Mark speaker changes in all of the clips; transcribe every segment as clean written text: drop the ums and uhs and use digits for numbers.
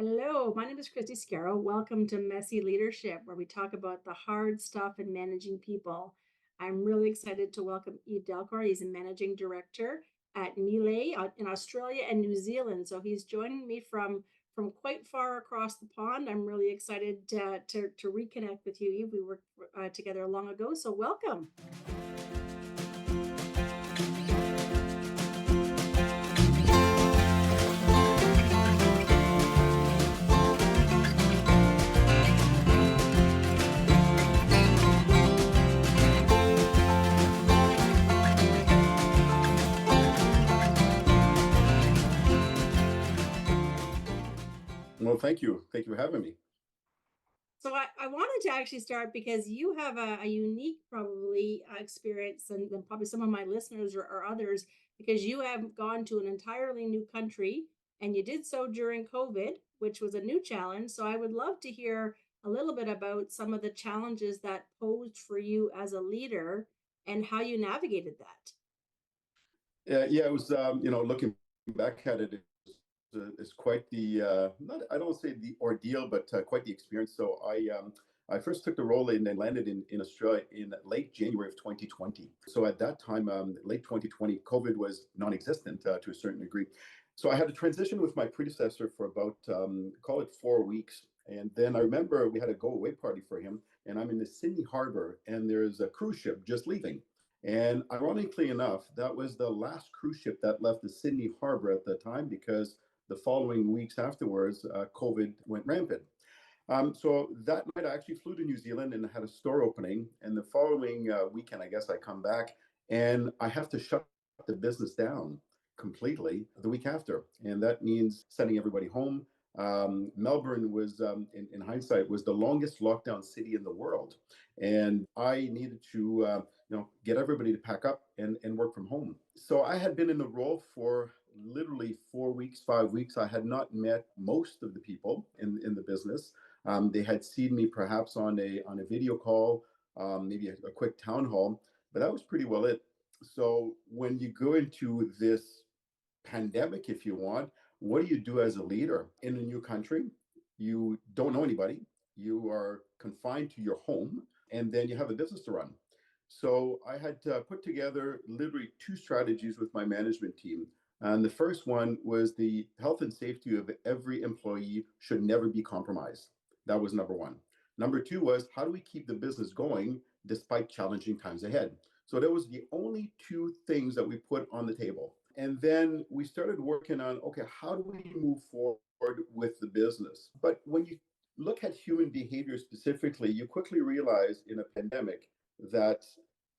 Speaker 1: Hello, my name is Christy Scarrow. Welcome to Messy Leadership, where we talk about the hard stuff in managing people. I'm really excited to welcome Yves Dalcourt. He's a managing director at Melee in Australia and New Zealand. So he's joining me from quite far across the pond. I'm really excited to reconnect with you, Yves. We worked together long ago, so welcome.
Speaker 2: Well, thank you. Thank you for having me.
Speaker 1: So I wanted to actually start because you have a unique probably experience than probably some of my listeners or others, because you have gone to an entirely new country and you did so during COVID, which was a new challenge. So I would love to hear a little bit about some of the challenges that posed for you as a leader and how you navigated that.
Speaker 2: Yeah, it was, looking back at it, it's quite the, not, I don't say the ordeal, but quite the experience. So I first took the role and landed in Australia in late January of 2020. So at that time, late 2020, COVID was non-existent to a certain degree. So I had to transition with my predecessor for about, call it 4 weeks. And then I remember we had a go away party for him, and I'm in the Sydney Harbor, and there's a cruise ship just leaving. And ironically enough, that was the last cruise ship that left the Sydney Harbor at the time because the following weeks afterwards, COVID went rampant. So that night, I actually flew to New Zealand and had a store opening. And the following weekend, I guess I come back and I have to shut the business down completely the week after. And that means sending everybody home. Melbourne was, in hindsight, was the longest lockdown city in the world. And I needed to, get everybody to pack up and work from home. So I had been in the role for literally 4 weeks, 5 weeks. I had not met most of the people in the business. They had seen me perhaps on a video call, maybe a quick town hall, but that was pretty well it. So when you go into this pandemic, if you want, what do you do as a leader in a new country? You don't know anybody. You are confined to your home, and then you have a business to run. So I had to put together literally two strategies with my management team. And the first one was the health and safety of every employee should never be compromised. That was number one. Number two was how do we keep the business going despite challenging times ahead? So that was the only two things that we put on the table. And then we started working on, okay, how do we move forward with the business? But when you look at human behavior specifically, you quickly realize in a pandemic that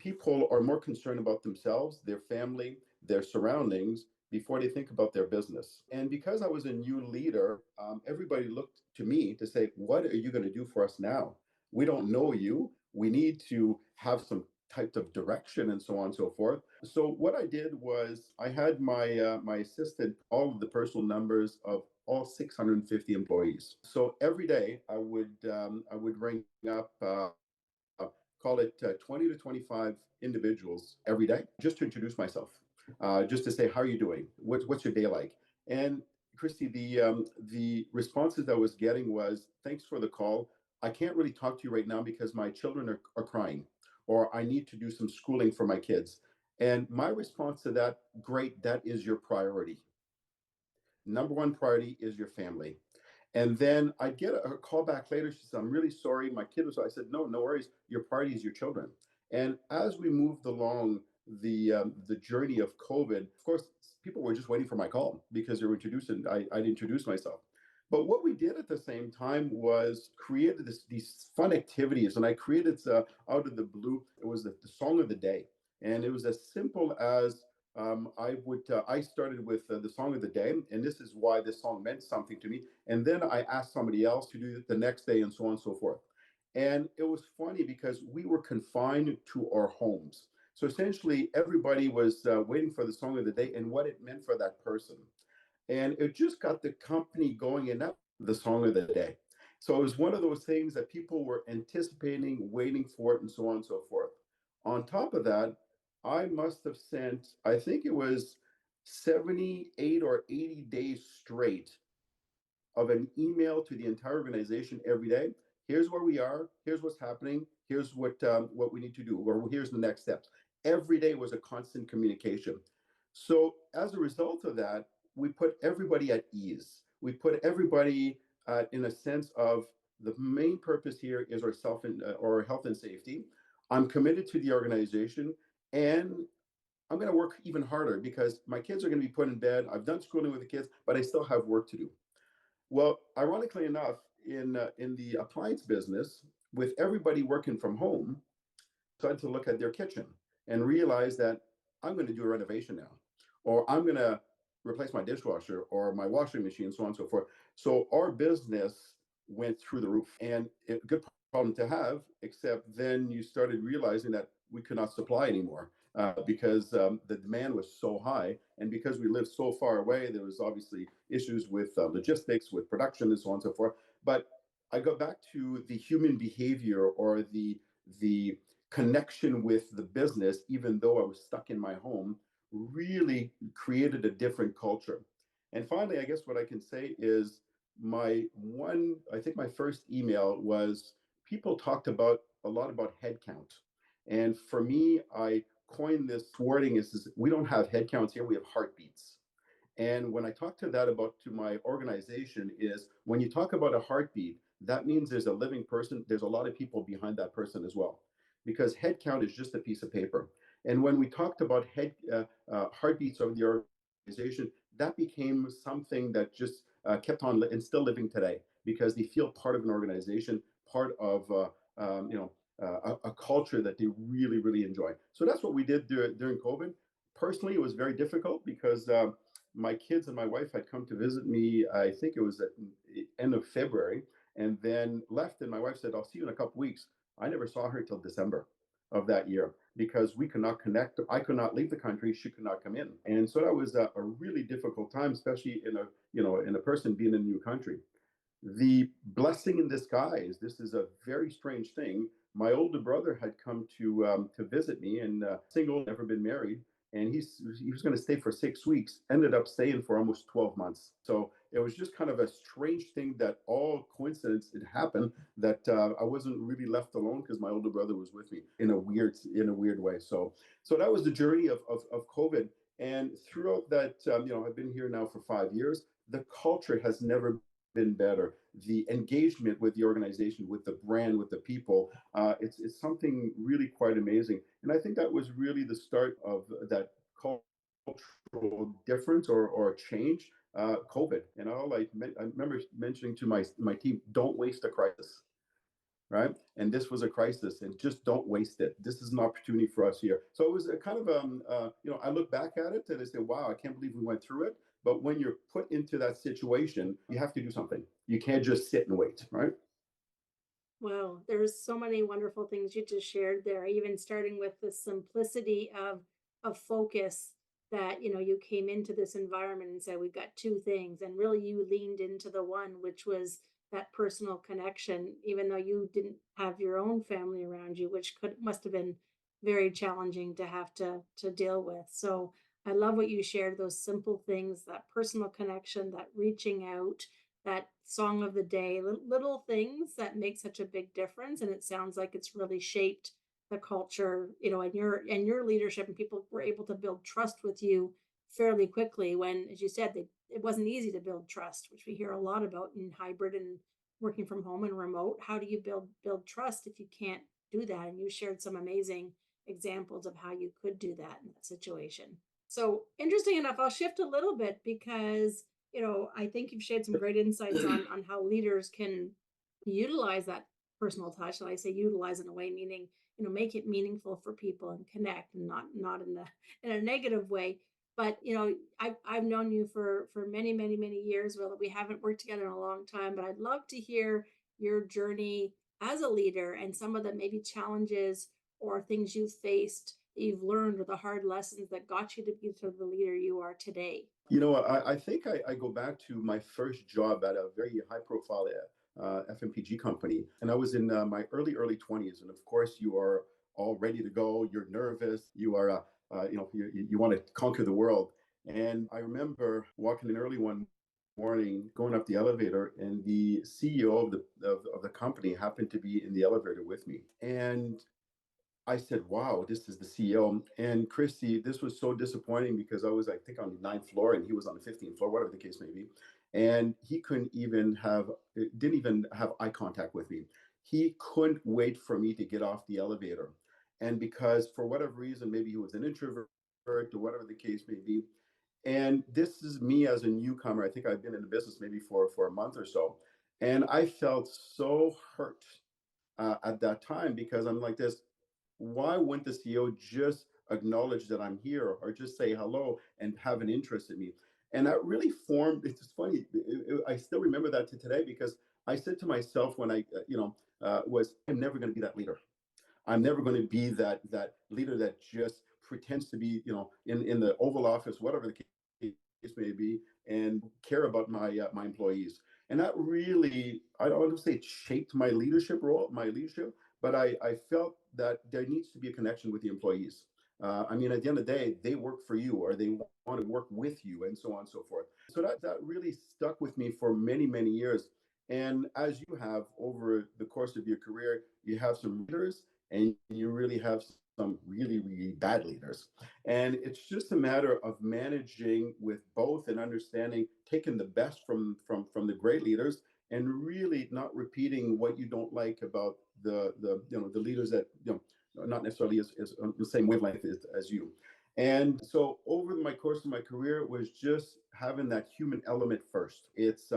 Speaker 2: people are more concerned about themselves, their family, their surroundings before they think about their business. And because I was a new leader, everybody looked to me to say, what are you going to do for us now? We don't know you. We need to have some type of direction and so on and so forth. So what I did was I had my assistant all of the personal numbers of all 650 employees. So every day I would ring up call it 20 to 25 individuals every day just to introduce myself, just to say, how are you doing? What's your day like? And Christy, the responses I was getting was, thanks for the call. I can't really talk to you right now because my children are crying, or I need to do some schooling for my kids. And my response to that, great, that is your priority. Number one priority is your family. And then I get a call back later. She said, I'm really sorry. My kid was, I said, no, no worries. Your priority is your children. And as we moved along the journey of COVID, of course, people were just waiting for my call because they were introducing, I'd introduce myself. But what we did at the same time was created these fun activities. And I created out of the blue, it was the song of the day. And it was as simple as I started with the song of the day, and this is why this song meant something to me. And then I asked somebody else to do it the next day, and so on and so forth. And it was funny because we were confined to our homes. So essentially, everybody was waiting for the song of the day and what it meant for that person. And it just got the company going, and that the song of the day. So it was one of those things that people were anticipating, waiting for it, and so on and so forth. On top of that, I must have sent, I think it was 78 or 80 days straight of an email to the entire organization every day. Here's where we are. Here's what's happening. Here's what we need to do. Or here's the next steps. Every day was a constant communication. So as a result of that, we put everybody at ease. We put everybody in a sense of the main purpose here is our or health and safety. I'm committed to the organization, and I'm going to work even harder because my kids are going to be put in bed. I've done schooling with the kids, but I still have work to do. Well, ironically enough, in the appliance business, with everybody working from home, started to look at their kitchen and realize that I'm going to do a renovation now, or I'm going to replace my dishwasher or my washing machine, so on and so forth. So our business went through the roof, and a good problem to have, except then you started realizing that we could not supply anymore because the demand was so high. And because we lived so far away, there was obviously issues with logistics, with production, and so on and so forth. But I go back to the human behavior or the connection with the business, even though I was stuck in my home, really created a different culture. And finally, I guess what I can say is I think my first email was people talked about a lot about headcount. And for me, I coined this wording is we don't have headcounts here, we have heartbeats. And when I talk to that about to my organization is when you talk about a heartbeat, that means there's a living person. There's a lot of people behind that person as well, because head count is just a piece of paper. And when we talked about heartbeats of the organization, that became something that just kept on and still living today because they feel part of an organization, part of a culture that they really really enjoy. So that's what we did during COVID. Personally, it was very difficult because my kids and my wife had come to visit me. I think it was at the end of February, and then left. And my wife said, "I'll see you in a couple weeks." I never saw her till December of that year because we could not connect. I could not leave the country. She could not come in, and so that was a really difficult time, especially in a person being in a new country. The blessing in disguise. This is a very strange thing. My older brother had come to visit me, and single, never been married, and he was going to stay for 6 weeks. Ended up staying for almost 12 months. So it was just kind of a strange thing that all coincidence it happened that I wasn't really left alone because my older brother was with me in a weird way. So that was the journey of COVID. And throughout that, I've been here now for 5 years. The culture has never been better. The engagement with the organization, with the brand, with the people, it's something really quite amazing. And I think that was really the start of that cultural difference or change. COVID, I remember mentioning to my team, don't waste a crisis, right? And this was a crisis, and just don't waste it. This is an opportunity for us here. So it was a kind of I look back at it and I say, wow, I can't believe we went through it. But when you're put into that situation, you have to do something. You can't just sit and wait, right?
Speaker 1: Wow, there's so many wonderful things you just shared there, even starting with the simplicity of focus that, you came into this environment and said, we've got two things. And really you leaned into the one, which was that personal connection, even though you didn't have your own family around you, which must have been very challenging to have to deal with. So I love what you shared, those simple things, that personal connection, that reaching out, that song of the day, little things that make such a big difference. And it sounds like it's really shaped the culture, and your leadership, and people were able to build trust with you fairly quickly when, as you said, it wasn't easy to build trust, which we hear a lot about in hybrid and working from home and remote. How do you build trust if you can't do that? And you shared some amazing examples of how you could do that in that situation. So interesting enough, I'll shift a little bit because I think you've shared some great insights on how leaders can utilize that personal touch. And I say utilize in a way, meaning make it meaningful for people and connect, and not in a negative way. But I've known you for many many many years. Well, we haven't worked together in a long time, but I'd love to hear your journey as a leader and some of the maybe challenges or things you've faced that you've learned, or the hard lessons that got you to be sort of the leader you are today.
Speaker 2: I think I go back to my first job at a very high profile FMPG company. And I was in my early 20s. And of course, you are all ready to go. You're nervous. You are, you want to conquer the world. And I remember walking in early one morning going up the elevator, and the CEO of the company happened to be in the elevator with me. And I said, "Wow, this is the CEO." And Christy, this was so disappointing because I was, I think, on the ninth floor and he was on the 15th floor, whatever the case may be. And he didn't even have eye contact with me. He couldn't wait for me to get off the elevator. And because for whatever reason, maybe he was an introvert or whatever the case may be. And this is me as a newcomer. I think I've been in the business maybe for a month or so. And I felt so hurt at that time because I'm like this, why wouldn't the CEO just acknowledge that I'm here or just say hello and have an interest in me? And that really formed, it's funny, I still remember that to today because I said to myself when I'm never going to be that leader. I'm never going to be that leader that just pretends to be, in the Oval Office, whatever the case may be, and care about my employees. And that really, I don't want to say it shaped my leadership role, my leadership, but I felt that there needs to be a connection with the employees. I mean, at the end of the day, they work for you or they want to work with you, and so on and so forth. So that really stuck with me for many, many years. And as you have over the course of your career, you have some leaders and you really have some really, really bad leaders. And it's just a matter of managing with both and understanding, taking the best from the great leaders and really not repeating what you don't like about the leaders that not necessarily is on the same wavelength as you. And so over my course of my career was just having that human element first. It's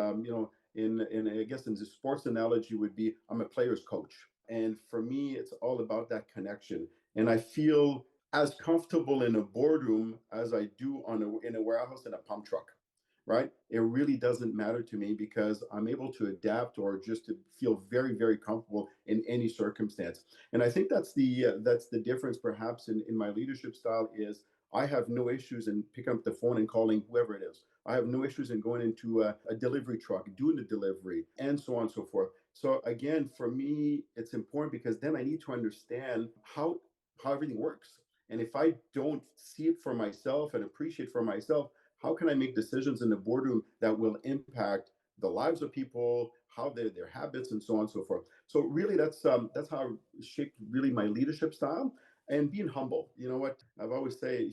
Speaker 2: in I guess in the sports analogy would be I'm a player's coach. And for me, it's all about that connection. And I feel as comfortable in a boardroom as I do in a warehouse in a pump truck, right? It really doesn't matter to me because I'm able to adapt or just to feel very, very comfortable in any circumstance. And I think that's the difference perhaps in my leadership style is I have no issues in picking up the phone and calling whoever it is. I have no issues in going into a delivery truck, doing the delivery, and so on and so forth. So again, for me, it's important because then I need to understand how everything works. And if I don't see it for myself and appreciate for myself, how can I make decisions in the boardroom that will impact the lives of people, how their habits, and so on and so forth. So really, that's how I shaped really my leadership style and being humble. You know what I've always say,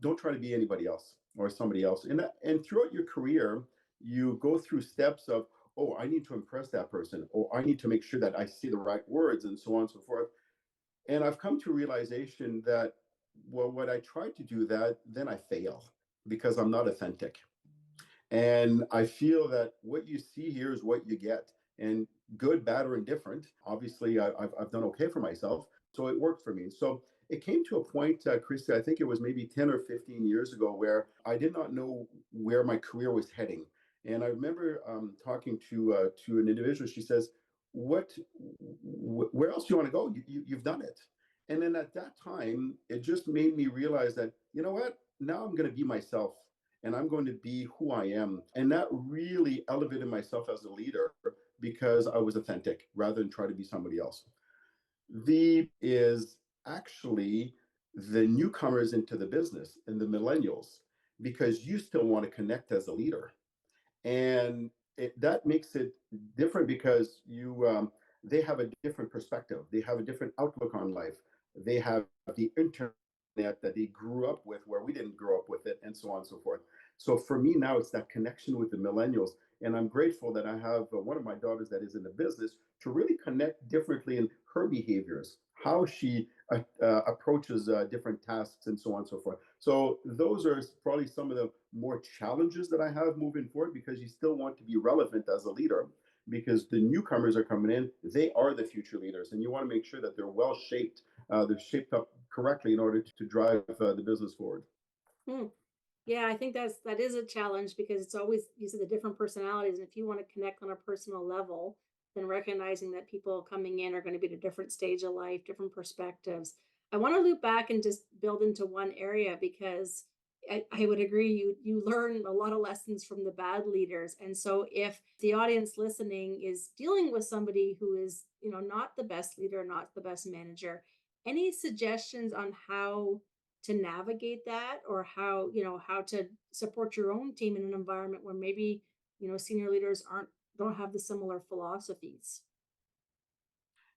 Speaker 2: don't try to be anybody else or somebody else. And throughout your career, you go through steps of, oh, I need to impress that person, or I need to make sure that I say the right words, and so on and so forth. And I've come to a realization that, well, when I try to do that, then I fail because I'm not authentic. And I feel that what you see here is what you get. And good, bad, or indifferent, obviously, I've done okay for myself. So it worked for me. So it came to a point, Christy, I think it was maybe 10 or 15 years ago, where I did not know where my career was heading. And I remember talking to an individual. She says, where else do you want to go? You've done it. And then at that time, it just made me realize that, you know what? Now I'm going to be myself and I'm going to be who I am. And that really elevated myself as a leader because I was authentic rather than try to be somebody else. The is actually the newcomers into the business and the millennials because you still want to connect as a leader. And that makes it different because they have a different perspective. They have a different outlook on life. They have the internet that they grew up with where we didn't grow up with it, and so on and so forth. So for me now, it's that connection with the millennials. And I'm grateful that I have one of my daughters that is in the business to really connect differently in her behaviors, how she approaches different tasks, and so on and so forth. So those are probably some of the more challenges that I have moving forward because you still want to be relevant as a leader because the newcomers are coming in. They are the future leaders, and you want to make sure that they're well shaped. They're shaped up correctly in order to drive the business forward.
Speaker 1: Hmm. Yeah, I think that is a challenge because it's always you see the different personalities, and if you want to connect on a personal level, then recognizing that people coming in are going to be at a different stage of life, different perspectives. I want to loop back and just build into one area because I would agree you learn a lot of lessons from the bad leaders. And so if the audience listening is dealing with somebody who is, not the best leader, not the best manager, any suggestions on how to navigate that, or how, how to support your own team in an environment where maybe, senior leaders don't have the similar philosophies?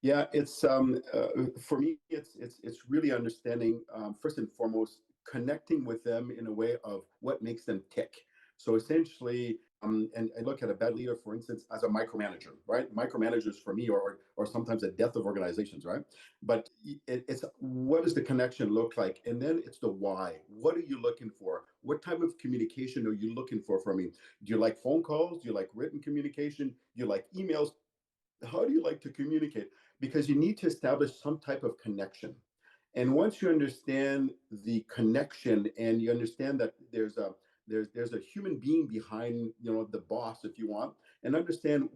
Speaker 2: Yeah, it's for me, it's really understanding, first and foremost, connecting with them in a way of what makes them tick. So essentially, and I look at a bad leader, for instance, as a micromanager, right? Micromanagers for me, or sometimes a death of organizations, right? But it's what does the connection look like, and then it's the why. What are you looking for? What type of communication are you looking for from me? Do you like phone calls? Do you like written communication? Do you like emails? How do you like to communicate? Because you need to establish some type of connection. And once you understand the connection, and you understand that there's a human being behind, the boss, if you want, and understand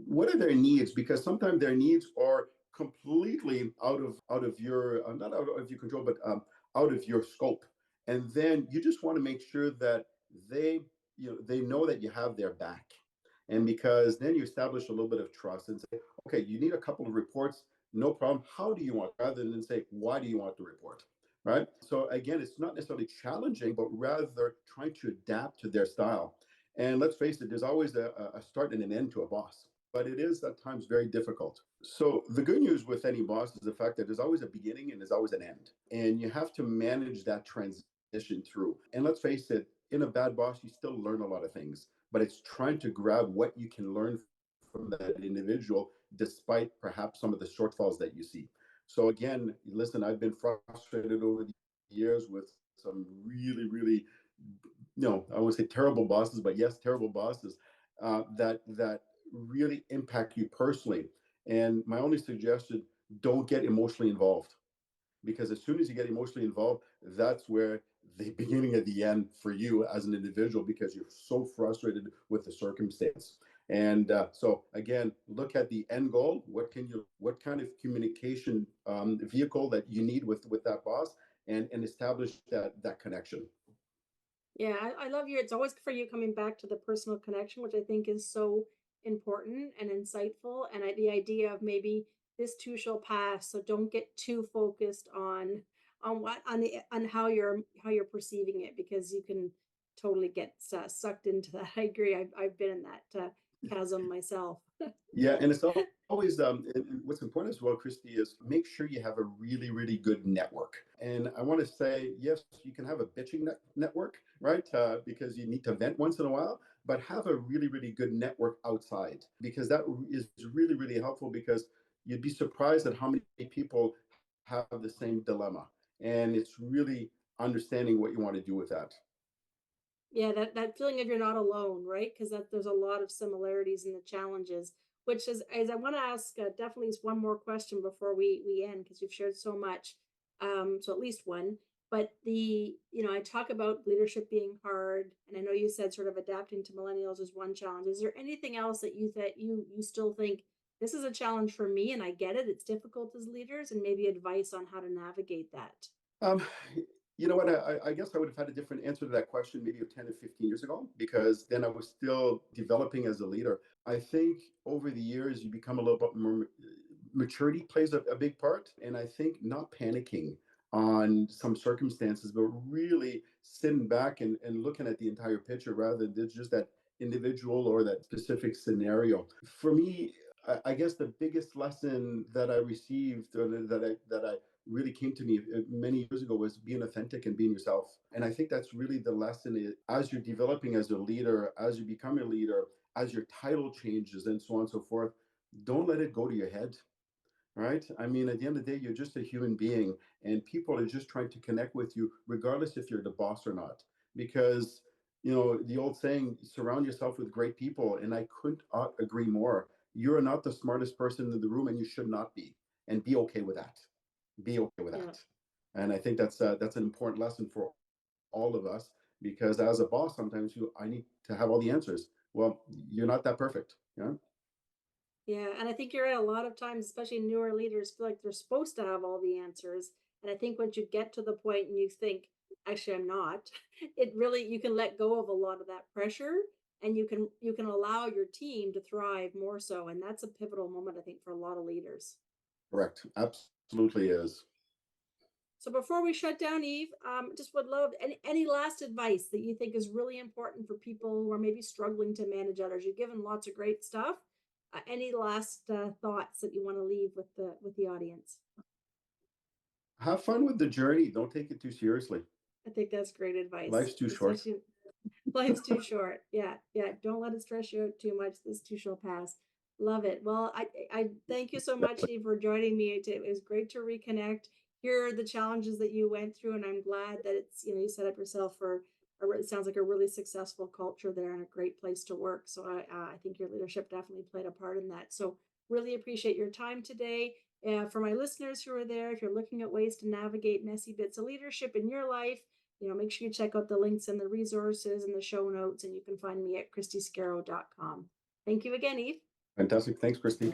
Speaker 2: what are their needs, because sometimes their needs are completely out of your, not out of your control, but out of your scope. And then you just want to make sure that they they know that you have their back. And because then you establish a little bit of trust and say, okay, you need a couple of reports, no problem. How do you want, rather than say, why do you want the report? Right. So again, it's not necessarily challenging, but rather trying to adapt to their style. And let's face it, there's always a start and an end to a boss, but it is at times very difficult. So the good news with any boss is the fact that there's always a beginning and there's always an end. And you have to manage that transition through. And let's face it, in a bad boss, you still learn a lot of things, but it's trying to grab what you can learn from that individual, despite perhaps some of the shortfalls that you see. So again, listen, I've been frustrated over the years with some really, really, I would say terrible bosses, but yes, terrible bosses, that really impact you personally. And my only suggestion: don't get emotionally involved, because as soon as you get emotionally involved, that's where the beginning of the end for you as an individual, because you're so frustrated with the circumstance. And so again, look at the end goal. What kind of communication vehicle that you need with that boss, and establish that connection.
Speaker 1: Yeah, I love it's always for you coming back to the personal connection, which I think is so important and insightful. And the idea of maybe this too shall pass, so don't get too focused on what on how you're perceiving it, because you can totally get sucked into that. I agree. I've been in that chasm myself.
Speaker 2: Yeah, and it's always what's important as well, Christy, is make sure you have a really, really good network. And I want to say, yes, you can have a bitching network, right? Because you need to vent once in a while, but have a really, really good network outside, because that is really, really helpful. Because you'd be surprised at how many people have the same dilemma, and it's really understanding what you want to do with that.
Speaker 1: Yeah, that feeling of you're not alone, right? Because that there's a lot of similarities in the challenges. Which is I want to ask definitely is one more question before we end, because you've shared so much. So at least one. But I talk about leadership being hard, and I know you said sort of adapting to millennials is one challenge. Is there anything else that you still think this is a challenge for me, and I get it, it's difficult as leaders, and maybe advice on how to navigate that?
Speaker 2: Um, you know what? I guess I would have had a different answer to that question maybe 10 to 15 years ago, because then I was still developing as a leader. I think over the years, you become a little bit more, maturity plays a big part. And I think not panicking on some circumstances, but really sitting back and looking at the entire picture rather than just that individual or that specific scenario. For me, I guess the biggest lesson that I received, or that I really came to me many years ago, was being authentic and being yourself. And I think that's really the lesson as you're developing as a leader, as you become a leader, as your title changes, and so on and so forth. Don't let it go to your head, right? I mean, at the end of the day, you're just a human being, and people are just trying to connect with you, regardless if you're the boss or not. Because, the old saying, surround yourself with great people. And I couldn't agree more. You're not the smartest person in the room, and you should not be. And be okay with that. Be okay with
Speaker 1: Yeah.
Speaker 2: that. And I think that's an important lesson for all of us, because as a boss, sometimes I need to have all the answers. Well, you're not that perfect. Yeah.
Speaker 1: Yeah, and I think you're right. A lot of times, especially newer leaders, feel like they're supposed to have all the answers. And I think once you get to the point and you think, actually, I'm not, it really you can let go of a lot of that pressure, and you can allow your team to thrive more so. And that's a pivotal moment, I think, for a lot of leaders.
Speaker 2: Correct. Absolutely is.
Speaker 1: So before we shut down, Eve, just would love any last advice that you think is really important for people who are maybe struggling to manage others. You've given lots of great stuff. Any last thoughts that you want to leave with the audience?
Speaker 2: Have fun with the journey. Don't take it too seriously.
Speaker 1: I think that's great advice,
Speaker 2: Life's too short.
Speaker 1: especially life's too short. Yeah, yeah. Don't let it stress you out too much. This too shall pass. Love it. Well, I thank you so much, Eve, for joining me. It was great to reconnect, hear the challenges that you went through, and I'm glad that you set up yourself for it sounds like a really successful culture there and a great place to work. So I think your leadership definitely played a part in that. So really appreciate your time today. For my listeners who are there, if you're looking at ways to navigate messy bits of leadership in your life, make sure you check out the links and the resources and the show notes, and you can find me at christyscarrow.com. Thank you again, Eve.
Speaker 2: Fantastic. Thanks, Christy.